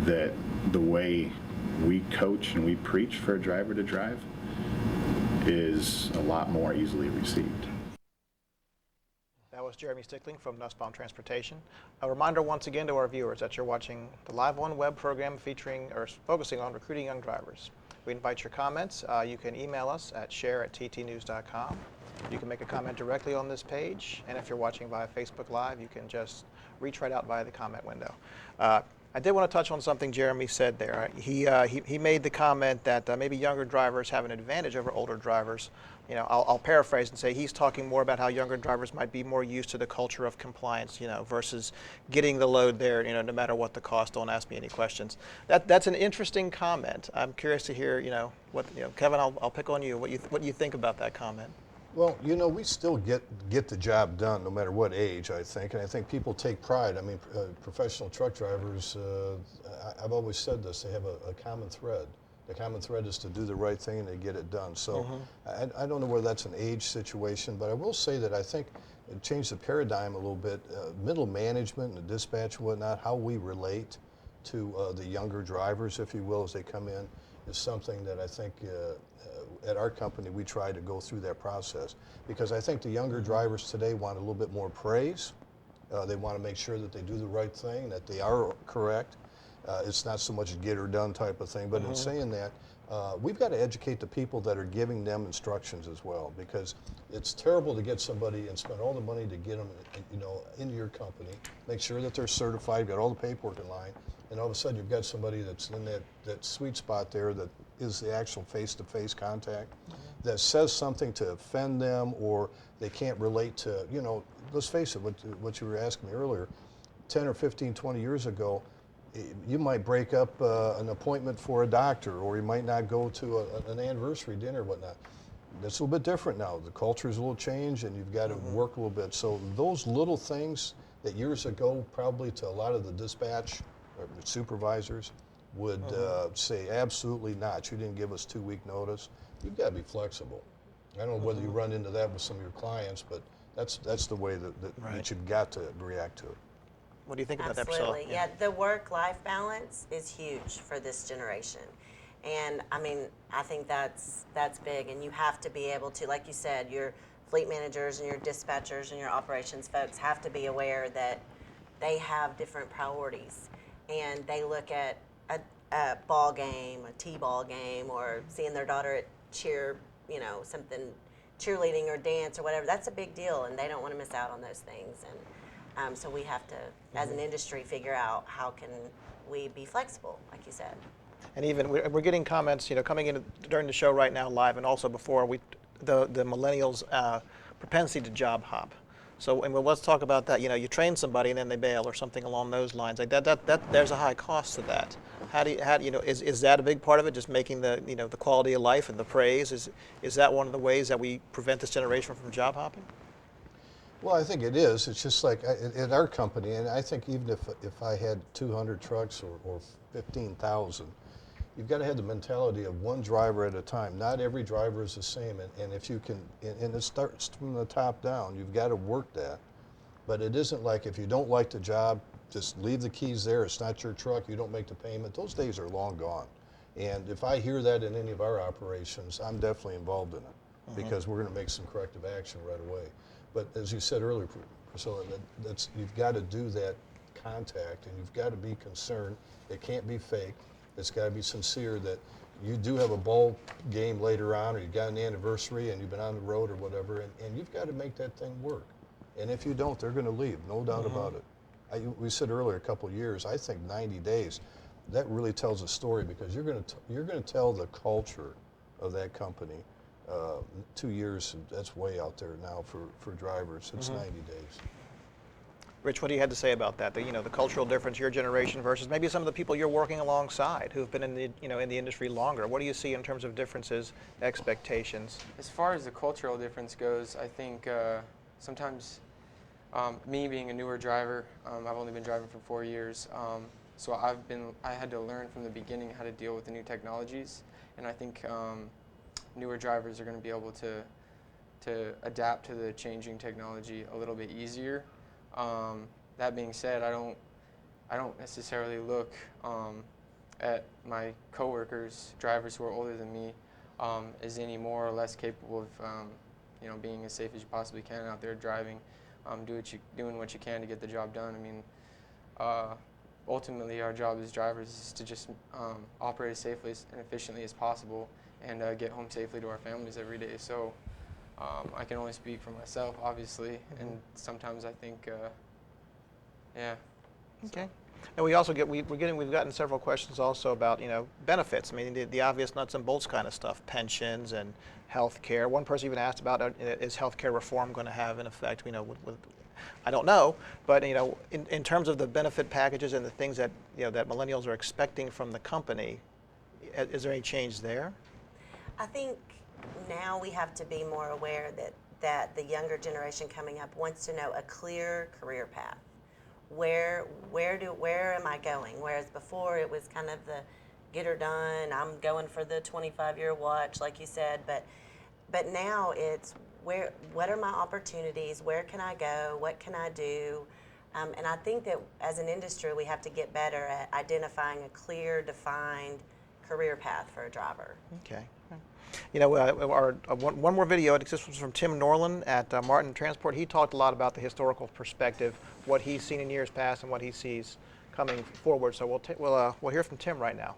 Speaker 9: that the way we coach and we preach for a driver to drive is a lot more easily received.
Speaker 2: That was Jeremy Stickling from Nussbaum Transportation. A reminder once again to our viewers that you're watching the LiveOnWeb program featuring or focusing on recruiting young drivers. We invite your comments. You can email us at share@ttnews.com. You can make a comment directly on this page, and if you're watching via Facebook Live, you can just reach right out via the comment window. I did want to touch on something Jeremy said there. He made the comment that maybe younger drivers have an advantage over older drivers. You know, I'll paraphrase and say he's talking more about how younger drivers might be more used to the culture of compliance, you know, versus getting the load there, you know, no matter what the cost. Don't ask me any questions. That's an interesting comment. I'm curious to hear, you know, what, you know, Kevin, I'll pick on you. What you think about that comment?
Speaker 4: Well, you know, we still get the job done no matter what age, I think, and I think people take pride. I mean, professional truck drivers, I've always said this, they have a common thread. The common thread is to do the right thing and they get it done. So I don't know whether that's an age situation, but I will say that I think it changed the paradigm a little bit. Middle management and the dispatch and whatnot, how we relate to the younger drivers, if you will, as they come in, is something that I think at our company we try to go through that process, because I think the younger drivers today want a little bit more praise. They want to make sure that they do the right thing, that they are correct. It's not so much a get her done type of thing, but in saying that, we've got to educate the people that are giving them instructions as well, because it's terrible to get somebody and spend all the money to get them, you know, into your company, make sure that they're certified, got all the paperwork in line, and all of a sudden you've got somebody that's in that sweet spot there that is the actual face-to-face contact, that says something to offend them, or they can't relate to, you know, let's face it, what you were asking me earlier, 10 or 15, 20 years ago, you might break up an appointment for a doctor, or you might not go to an anniversary dinner or whatnot. That's a little bit different now. The culture's a little changed, and you've got to work a little bit. So those little things that years ago probably to a lot of the dispatch or supervisors would say, absolutely not. You didn't give us 2-week notice. You've got to be flexible. I don't know whether you run into that with some of your clients, but that's the way that you've got to react to it.
Speaker 2: What do you think about that, Priscilla?
Speaker 5: Absolutely, yeah. The work-life balance is huge for this generation. And I mean, I think that's big, and you have to be able to, like you said, your fleet managers and your dispatchers and your operations folks have to be aware that they have different priorities, and they look at a ball game, a T-ball game, or seeing their daughter at something, cheerleading or dance or whatever. That's a big deal, and they don't want to miss out on those things. And so we have to, as an industry, figure out how can we be flexible, like you said.
Speaker 2: And even we're getting comments, you know, coming in during the show right now live, and also before the millennials' propensity to job hop. So, and let's talk about that. You know, you train somebody and then they bail, or something along those lines. Like that there's a high cost to that. How do you know, is that a big part of it? Just making the, you know, the quality of life and the praise, is that one of the ways that we prevent this generation from job hopping?
Speaker 4: Well, I think it is. It's just like at our company, and I think even if I had 200 trucks or 15,000, you've got to have the mentality of one driver at a time. Not every driver is the same, and if you can, and it starts from the top down, you've got to work that. But it isn't like if you don't like the job, just leave the keys there. It's not your truck. You don't make the payment. Those days are long gone. And if I hear that in any of our operations, I'm definitely involved in it, because we're going to make some corrective action right away. But as you said earlier, Priscilla, you've got to do that contact, and you've got to be concerned. It can't be fake. It's got to be sincere that you do have a ball game later on, or you've got an anniversary and you've been on the road or whatever, and you've got to make that thing work. And if you don't, they're going to leave, no doubt about it. We said earlier a couple of years, I think 90 days, that really tells a story, because you're going to tell the culture of that company. 2 years, that's way out there now for drivers. It's 90 days.
Speaker 2: Rich, what do you have to say about that? The cultural difference, your generation versus maybe some of the people you're working alongside who've been in the in the industry longer. What do you see in terms of differences, expectations?
Speaker 3: As far as the cultural difference goes, I think sometimes me being a newer driver, I've only been driving for 4 years, so I had to learn from the beginning how to deal with the new technologies, and I think newer drivers are going to be able to adapt to the changing technology a little bit easier. That being said, I don't necessarily look at my coworkers, drivers who are older than me, as any more or less capable of being as safe as you possibly can out there driving, doing what you can to get the job done. I mean, ultimately our job as drivers is to just operate as safely and efficiently as possible, and get home safely to our families every day. So I can only speak for myself, obviously, and sometimes I think,
Speaker 2: Okay. And we also we've gotten several questions also about, benefits. I mean, the obvious nuts and bolts kind of stuff, pensions and health care. One person even asked about, is health care reform going to have an effect, I don't know, but, in terms of the benefit packages and the things that, that millennials are expecting from the company, is there any change there?
Speaker 5: I think now we have to be more aware that the younger generation coming up wants to know a clear career path. Where am I going? Whereas before it was kind of the get her done, I'm going for the 25-year watch, like you said, but now it's what are my opportunities? Where can I go? What can I do? And I think that as an industry, we have to get better at identifying a clear, defined career path for a driver.
Speaker 2: Okay. One more video. This was from Tim Norland at Martin Transport. He talked a lot about the historical perspective, what he's seen in years past, and what he sees coming forward. So we'll hear from Tim right now.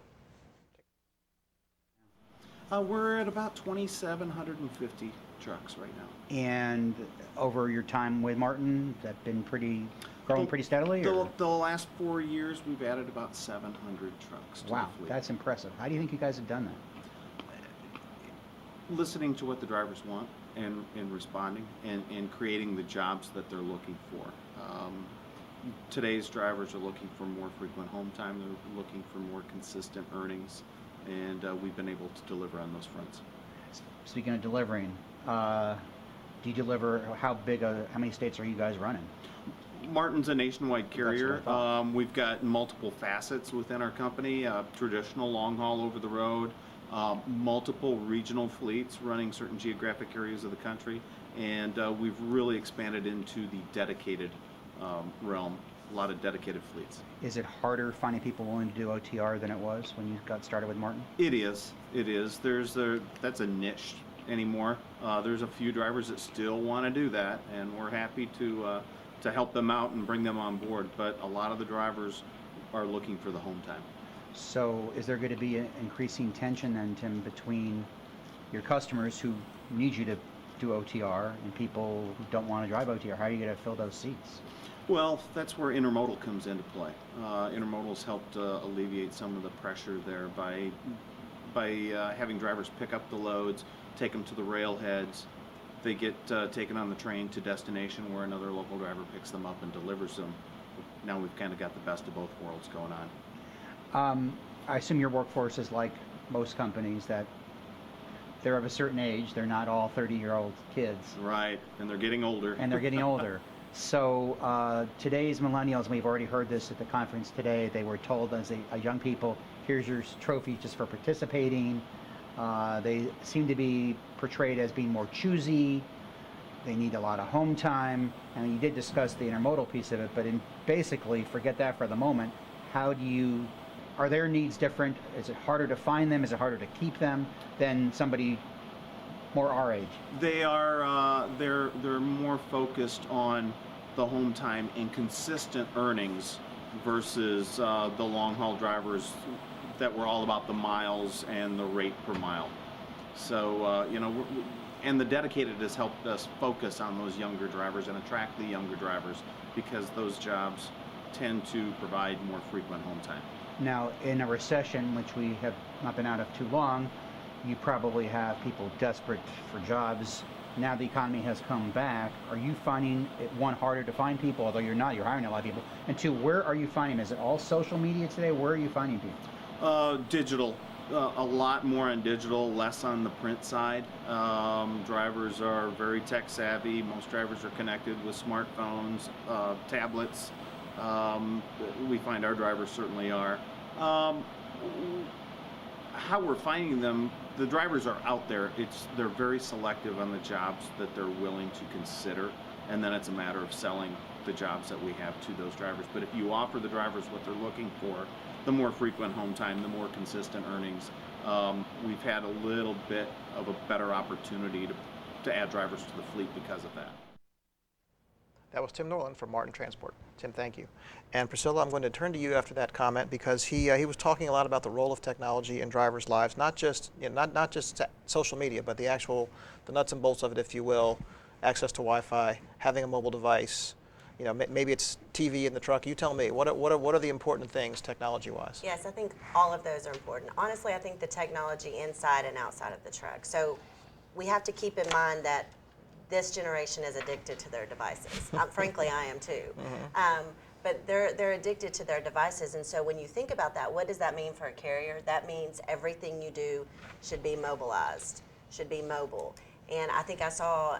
Speaker 10: We're at about 2,750 trucks right now.
Speaker 8: And over your time with Martin, has that been growing pretty steadily?
Speaker 10: The last 4 years, we've added about 700 trucks to
Speaker 8: Wow,
Speaker 10: the fleet.
Speaker 8: that's impressive. How do you think you guys have done that?
Speaker 10: Listening to what the drivers want and responding and creating the jobs that they're looking for. Today's drivers are looking for more frequent home time. They're looking for more consistent earnings, and we've been able to deliver on those fronts.
Speaker 8: Speaking of delivering, do you deliver, how many states are you guys running?
Speaker 10: Martin's a nationwide carrier.
Speaker 8: That's what I thought.
Speaker 10: We've got multiple facets within our company, traditional long haul over the road, multiple regional fleets running certain geographic areas of the country, and we've really expanded into the dedicated realm, a lot of dedicated fleets.
Speaker 8: Is it harder finding people willing to do OTR than it was when you got started with Martin?
Speaker 10: It is. That's a niche anymore. There's a few drivers that still want to do that, and we're happy to help them out and bring them on board, but a lot of the drivers are looking for the home time.
Speaker 8: So is there going to be an increasing tension then, Tim, between your customers who need you to do OTR and people who don't want to drive OTR? How are you going to fill those seats?
Speaker 10: Well, that's where intermodal comes into play. Intermodal's helped alleviate some of the pressure there by having drivers pick up the loads, take them to the railheads. They get taken on the train to destination where another local driver picks them up and delivers them. Now we've kind of got the best of both worlds going on.
Speaker 8: I assume your workforce is like most companies, that they're of a certain age. They're not all 30-year-old kids.
Speaker 10: Right, and they're getting older.
Speaker 8: And they're getting older. So today's millennials, we've already heard this at the conference today, they were told as young people, here's your trophy just for participating. They seem to be portrayed as being more choosy. They need a lot of home time. And you did discuss the intermodal piece of it, but basically, forget that for the moment. Are their needs different? Is it harder to find them? Is it harder to keep them than somebody more our age?
Speaker 10: They are, they're more focused on the home time and consistent earnings versus the long haul drivers that were all about the miles and the rate per mile. So, and the dedicated has helped us focus on those younger drivers and attract the younger drivers because those jobs tend to provide more frequent home time.
Speaker 8: Now, in a recession, which we have not been out of too long, you probably have people desperate for jobs. Now the economy has come back. Are you finding it, one, harder to find people, although you're hiring a lot of people, and two, where are you finding them? Is it all social media today? Where are you finding people?
Speaker 10: Digital. A lot more on digital, less on the print side. Drivers are very tech savvy. Most drivers are connected with smartphones, tablets. We find our drivers certainly are. How we're finding them, the drivers are out there. They're very selective on the jobs that they're willing to consider, and then it's a matter of selling the jobs that we have to those drivers. But if you offer the drivers what they're looking for, the more frequent home time, the more consistent earnings, we've had a little bit of a better opportunity to add drivers to the fleet because of that.
Speaker 2: That was Tim Norland from Martin Transport. Tim, thank you. And Priscilla, I'm going to turn to you after that comment because he was talking a lot about the role of technology in drivers' lives, not just not just social media, but the nuts and bolts of it, if you will, access to Wi-Fi, having a mobile device. you know, maybe it's TV in the truck. You tell me, what are the important things technology-wise?
Speaker 5: Yes, I think all of those are important. Honestly, I think the technology inside and outside of the truck. So we have to keep in mind that this generation is addicted to their devices. Frankly, I am too. But they're addicted to their devices, and so when you think about that, what does that mean for a carrier? That means everything you do should be mobilized, should be mobile. And I think I saw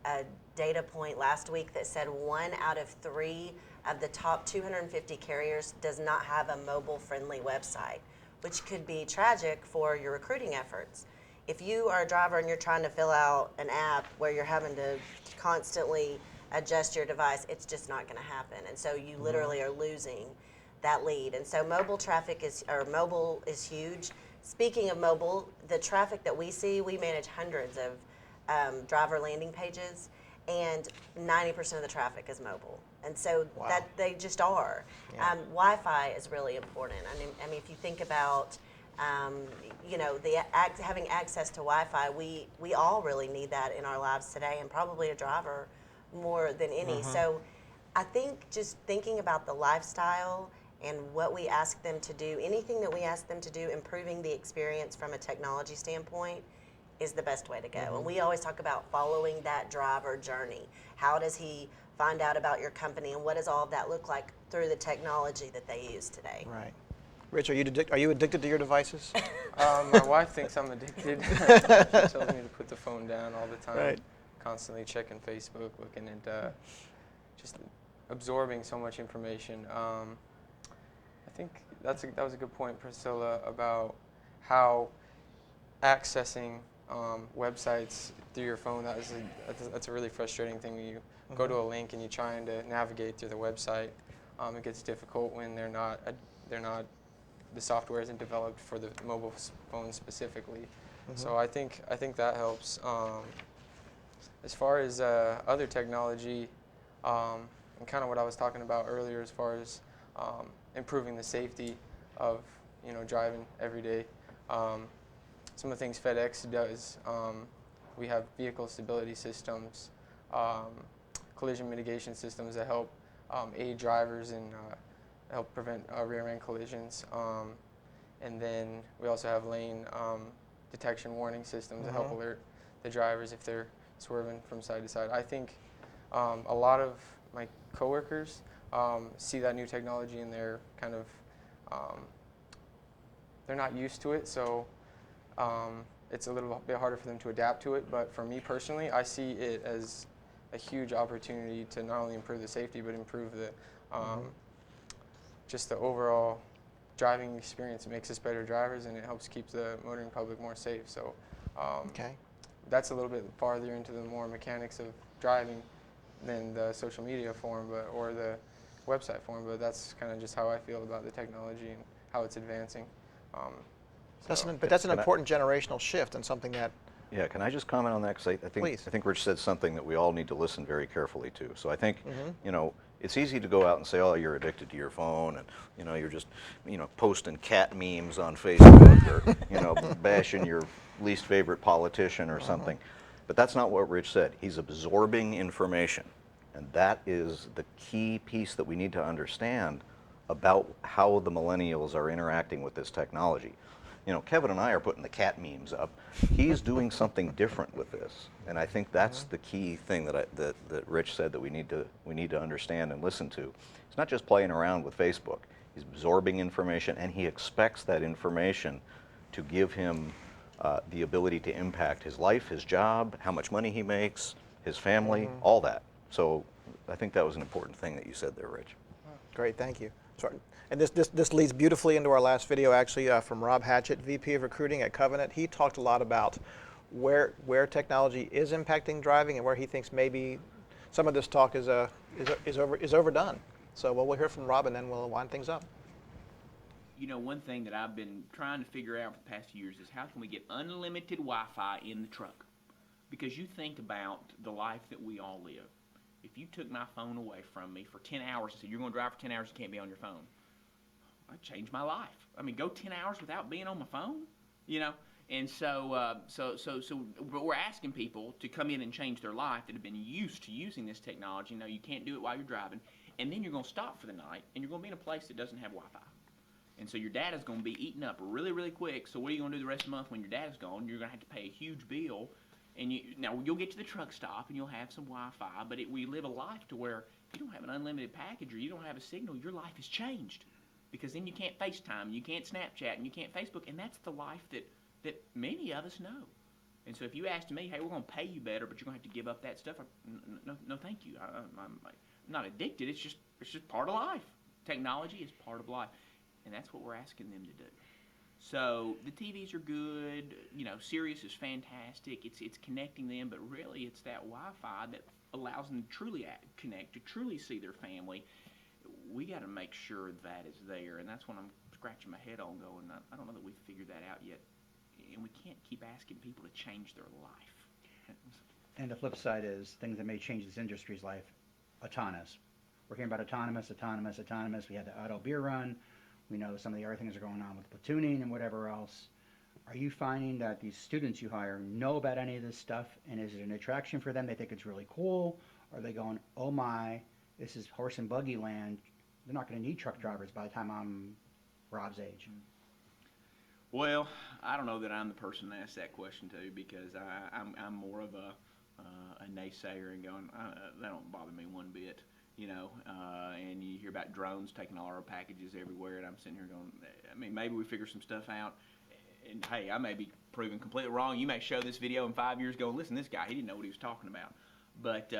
Speaker 5: a data point last week that said 1 out of 3 of the top 250 carriers does not have a mobile-friendly website, which could be tragic for your recruiting efforts. If you are a driver and you're trying to fill out an app where you're having to constantly adjust your device, it's just not going to happen. And so you literally are losing that lead. And so mobile is huge. Speaking of mobile, the traffic that we see, we manage hundreds of driver landing pages, and 90% of the traffic is mobile. And so that they just are.
Speaker 2: Yeah.
Speaker 5: Wi-Fi is really important. I mean, if you think about you know, having access to Wi-Fi, we all really need that in our lives today, and probably a driver more than any. So I think just thinking about the lifestyle and what we ask them to do, anything that we ask them to do, improving the experience from a technology standpoint is the best way to go. And we always talk about following that driver journey. How does he find out about your company, and what does all of that look like through the technology that they use today?
Speaker 2: Right. Rich, are you addicted to your devices?
Speaker 3: My wife thinks I'm addicted. She tells me to put the phone down all the time.
Speaker 2: Right.
Speaker 3: Constantly checking Facebook, looking at just absorbing so much information. I think that was a good point, Priscilla, about how accessing websites through your phone, that's a really frustrating thing. When you go to a link and you're trying to navigate through the website, it gets difficult when the software isn't developed for the mobile phone specifically. So I think that helps. As far as other technology, and kind of what I was talking about earlier, as far as improving the safety of driving every day. Some of the things FedEx does, we have vehicle stability systems, collision mitigation systems that help aid drivers and help prevent rear-end collisions. And then we also have lane detection warning systems that help alert the drivers if they're swerving from side to side. I think a lot of my coworkers see that new technology and they're kind of they're not used to it, so it's a little bit harder for them to adapt to it. But for me personally, I see it as a huge opportunity to not only improve the safety but improve the just the overall driving experience. It makes us better drivers, and it helps keep the motoring public more safe. So that's a little bit farther into the more mechanics of driving than the social media form or the website form, but that's kind of just how I feel about the technology and how it's advancing.
Speaker 2: But that's an important generational shift, and something that...
Speaker 6: Yeah, can I just comment on that? Because I think Rich said something that we all need to listen very carefully to. So I think, it's easy to go out and say, oh, you're addicted to your phone, and, you're just, posting cat memes on Facebook, or, bashing your least favorite politician or something. But that's not what Rich said. He's absorbing information. And that is the key piece that we need to understand about how the millennials are interacting with this technology. Kevin and I are putting the cat memes up. He's doing something different with this, and I think that's the key thing that Rich said that we need to understand and listen to. It's not just playing around with Facebook. He's absorbing information, and he expects that information to give him the ability to impact his life, his job, how much money he makes, his family, all that. So I think that was an important thing that you said there, Rich.
Speaker 2: Great, thank you. Sorry. And this leads beautifully into our last video, actually, from Rob Hatchett, VP of Recruiting at Covenant. He talked a lot about where technology is impacting driving and where he thinks maybe some of this talk is overdone. So we'll hear from Rob, and then we'll wind things up.
Speaker 11: One thing that I've been trying to figure out for the past few years is how can we get unlimited Wi-Fi in the truck? Because you think about the life that we all live. If you took my phone away from me for 10 hours and said, you're going to drive for 10 hours, you can't be on your phone, I'd change my life. I mean, go 10 hours without being on my phone? And but we're asking people to come in and change their life that have been used to using this technology. No, you can't do it while you're driving. And then you're going to stop for the night, and you're going to be in a place that doesn't have Wi-Fi. And so your data's going to be eaten up really, really quick. So what are you going to do the rest of the month when your data's gone? You're going to have to pay a huge bill. And now you'll get to the truck stop, and you'll have some Wi-Fi. But we live a life to where if you don't have an unlimited package or you don't have a signal, your life has changed. Because then you can't FaceTime, and you can't Snapchat, and you can't Facebook. And that's the life that many of us know. And so if you asked me, hey, we're going to pay you better, but you're going to have to give up that stuff, no, thank you. I'm not addicted. It's just part of life. Technology is part of life, and that's what we're asking them to do. So the TVs are good. Sirius is fantastic. It's connecting them, but really it's that Wi-Fi that allows them to truly connect, to truly see their family. We got to make sure that is there, and that's what I'm scratching my head on, going, I don't know that we've figured that out yet, and we can't keep asking people to change their life.
Speaker 8: And the flip side is things that may change this industry's life. Autonomous. We're hearing about autonomous. We had the auto beer run. We know some of the other things are going on with platooning and whatever else. Are you finding that these students you hire know about any of this stuff, and is it an attraction for them? They think it's really cool? Or are they going, oh my, this is horse and buggy land. They're not going to need truck drivers by the time I'm Rob's age.
Speaker 11: Well, I don't know that I'm the person to ask that question to, because I'm more of a naysayer and going, that don't bother me one bit, and you hear about drones taking all our packages everywhere, and I'm sitting here going, maybe we figure some stuff out, and hey, I may be proven completely wrong. You may show this video in 5 years going, listen, this guy, he didn't know what he was talking about. But,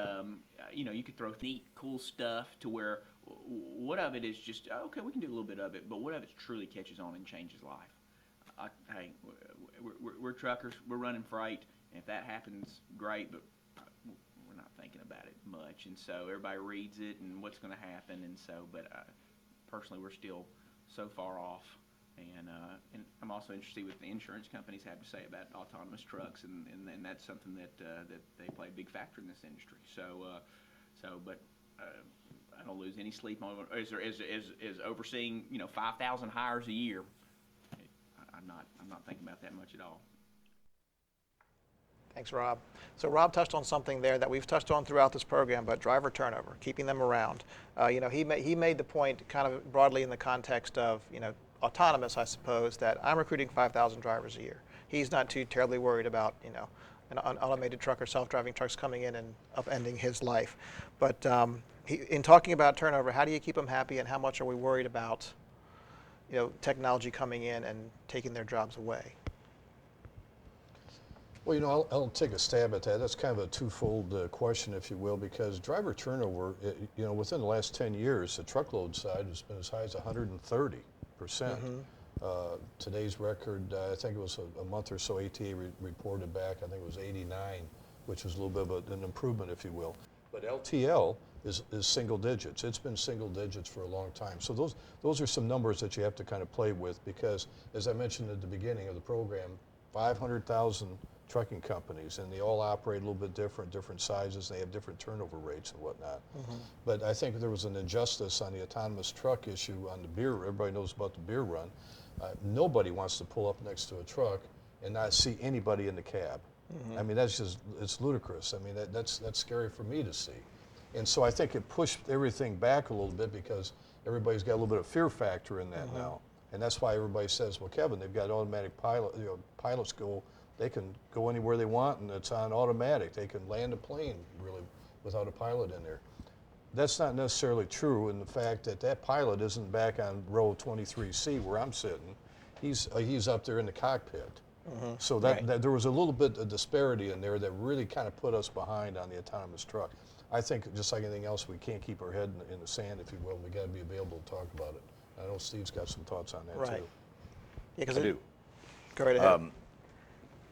Speaker 11: you could throw neat, cool stuff to where what of it is just, okay, we can do a little bit of it, but what of it truly catches on and changes life? Hey, we're truckers, we're running freight, and if that happens, great, but we're not thinking about it much, and so everybody reads it and what's going to happen, and so, but personally, we're still so far off, and I'm also interested in what the insurance companies have to say about autonomous trucks, and that's something that they play a big factor in this industry. But I don't lose any sleep on is overseeing 5,000 hires a year. I'm not thinking about that much at all.
Speaker 2: Thanks, Rob. So Rob touched on something there that we've touched on throughout this program, but driver turnover, keeping them around. He made the point kind of broadly in the context of, autonomous, I suppose, that I'm recruiting 5,000 drivers a year. He's not too terribly worried about, an automated truck or self-driving trucks coming in and upending his life. But in talking about turnover, how do you keep them happy, and how much are we worried about, technology coming in and taking their jobs away?
Speaker 4: Well, I'll take a stab at that. That's kind of a twofold question, if you will, because driver turnover, within the last 10 years, the truckload side has been as high as 130%. Today's record, I think it was a month or so, ATA reported back, I think it was 89, which was a little bit of an improvement, if you will. But LTL is single digits. It's been single digits for a long time. So those are some numbers that you have to kind of play with, because, as I mentioned at the beginning of the program, 500,000 trucking companies, and they all operate a little bit different sizes. They have different turnover rates and whatnot. But I think there was an injustice on the autonomous truck issue on the beer. Everybody knows about the beer run. Nobody wants to pull up next to a truck and not see anybody in the cab. I mean, it's ludicrous. I mean, that's scary for me to see. And so I think it pushed everything back a little bit, because everybody's got a little bit of fear factor in that now. And that's why everybody says, well, Kevin, they've got automatic pilots they can go anywhere they want, and it's on automatic. They can land a plane, really, without a pilot in there. That's not necessarily true in the fact that pilot isn't back on row 23C where I'm sitting. He's up there in the cockpit. So that there was a little bit of disparity in there that really kind of put us behind on the autonomous truck. I think, just like anything else, we can't keep our head in the sand, if you will. We got to be available to talk about it. I know Steve's got some thoughts on that too.
Speaker 2: Yeah,
Speaker 6: I do.
Speaker 2: Go right ahead.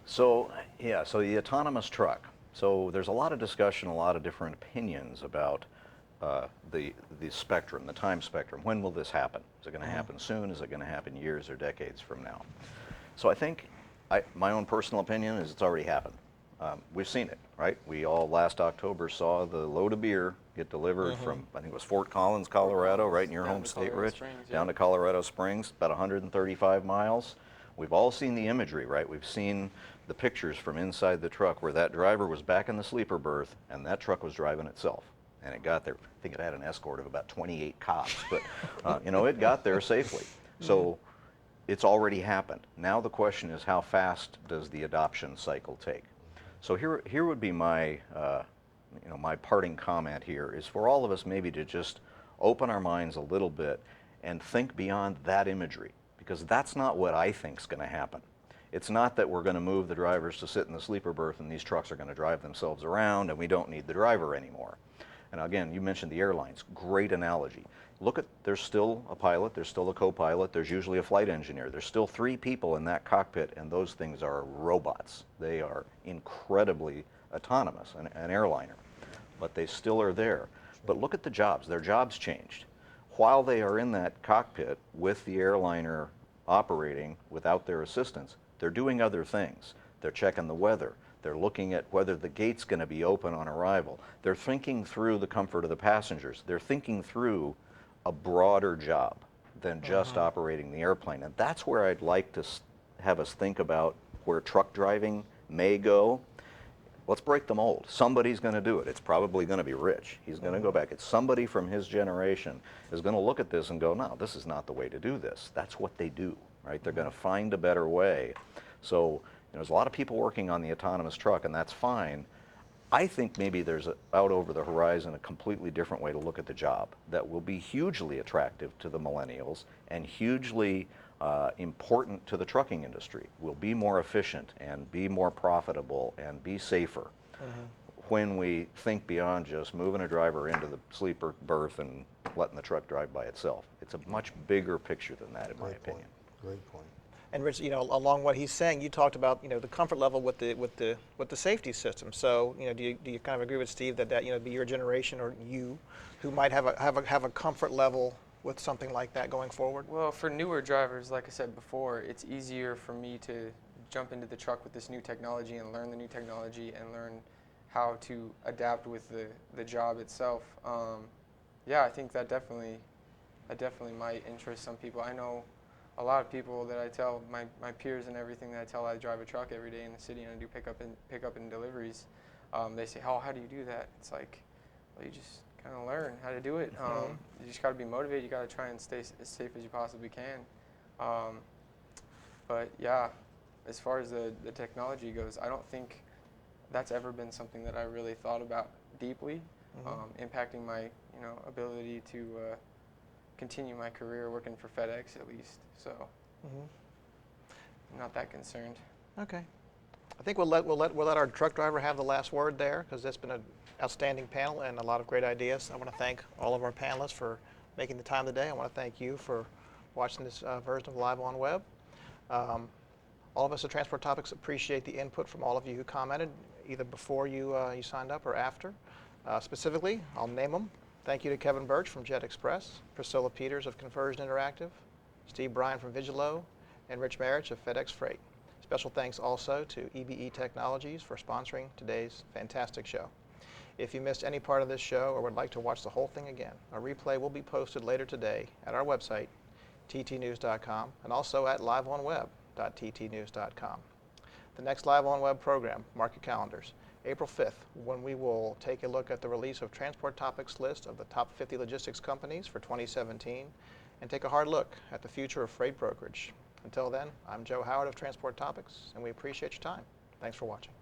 Speaker 6: So the autonomous truck. So there's a lot of discussion, a lot of different opinions about the spectrum, the time spectrum. When will this happen? Is it going to happen soon? Is it going to happen years or decades from now? So I think my own personal opinion is it's already happened. We've seen it, right? We all last October saw the load of beer get delivered from, I think it was Fort Collins, Colorado, right in your home state, Rich, down to Colorado Springs, about 135 miles. We've all seen the imagery, right? We've seen the pictures from inside the truck where that driver was back in the sleeper berth and that truck was driving itself. And it got there. I think it had an escort of about 28 cops, but you know, it got there safely. So it's already happened. Now the question is, how fast does the adoption cycle take? So here would be my, you know, my parting comment here is for all of us maybe to just open our minds a little bit and think beyond that imagery, because that's not what I think is going to happen. It's not that we're going to move the drivers to sit in the sleeper berth and these trucks are going to drive themselves around and we don't need the driver anymore. And again, you mentioned the airlines. Great analogy. Look at, there's still a pilot, there's still a co-pilot, there's usually a flight engineer. There's still 3 people in that cockpit, and those things are robots. They are incredibly autonomous, an airliner, but they still are there. But look at the jobs. Their jobs changed. While they are in that cockpit with the airliner operating without their assistance, they're doing other things. They're checking the weather. They're looking at whether the gate's going to be open on arrival. They're thinking through the comfort of the passengers. They're thinking through a broader job than just operating the airplane. And that's where I'd like to have us think about where truck driving may go. Let's break the mold. Somebody's going to do it. It's probably going to be Rich. He's going to go back. It's somebody from his generation is going to look at this and go, no, this is not the way to do this. That's what they do, right? They're going to find a better way. So there's a lot of people working on the autonomous truck, and that's fine. I think maybe there's out over the horizon a completely different way to look at the job that will be hugely attractive to the millennials and hugely important to the trucking industry. Will be more efficient and be more profitable and be safer when we think beyond just moving a driver into the sleeper berth and letting the truck drive by itself. It's a much bigger picture than that, in my opinion.
Speaker 4: Great point.
Speaker 2: And Rich, you know, along what he's saying, you talked about, you know, the comfort level with the safety system. So, you know, do you kind of agree with Steve that you know, be your generation or you who might have a comfort level with something like that going forward?
Speaker 3: Well, for newer drivers, like I said before, it's easier for me to jump into the truck with this new technology and learn the new technology and learn how to adapt with the job itself. Yeah, I think that definitely might interest some people. I know a lot of people that I tell, my peers and everything that I tell I drive a truck every day in the city and I do pickup and deliveries. They say, oh, how do you do that? It's like, well, you just kind of learn how to do it. You just got to be motivated. You got to try and stay as safe as you possibly can. But yeah, as far as the technology goes, I don't think that's ever been something that I really thought about deeply, impacting my ability to continue my career working for FedEx at least. So I'm not that concerned.
Speaker 2: Okay. I think we'll let our truck driver have the last word there, because that's been an outstanding panel and a lot of great ideas. I want to thank all of our panelists for making the time today. I want to thank you for watching this version of Live on Web. All of us at Transport Topics appreciate the input from all of you who commented, either before you signed up or after. Specifically, I'll name them. Thank you to Kevin Burch from Jet Express, Priscilla Peters of Conversion Interactive, Steve Bryan from Vigillo, and Rich Merich of FedEx Freight. Special thanks also to EBE Technologies for sponsoring today's fantastic show. If you missed any part of this show or would like to watch the whole thing again, a replay will be posted later today at our website, ttnews.com, and also at liveonweb.ttnews.com. The next Live on Web program, mark your calendars, April 5th, when we will take a look at the release of Transport Topics' list of the top 50 logistics companies for 2017 and take a hard look at the future of freight brokerage. Until then, I'm Joe Howard of Transport Topics, and we appreciate your time. Thanks for watching.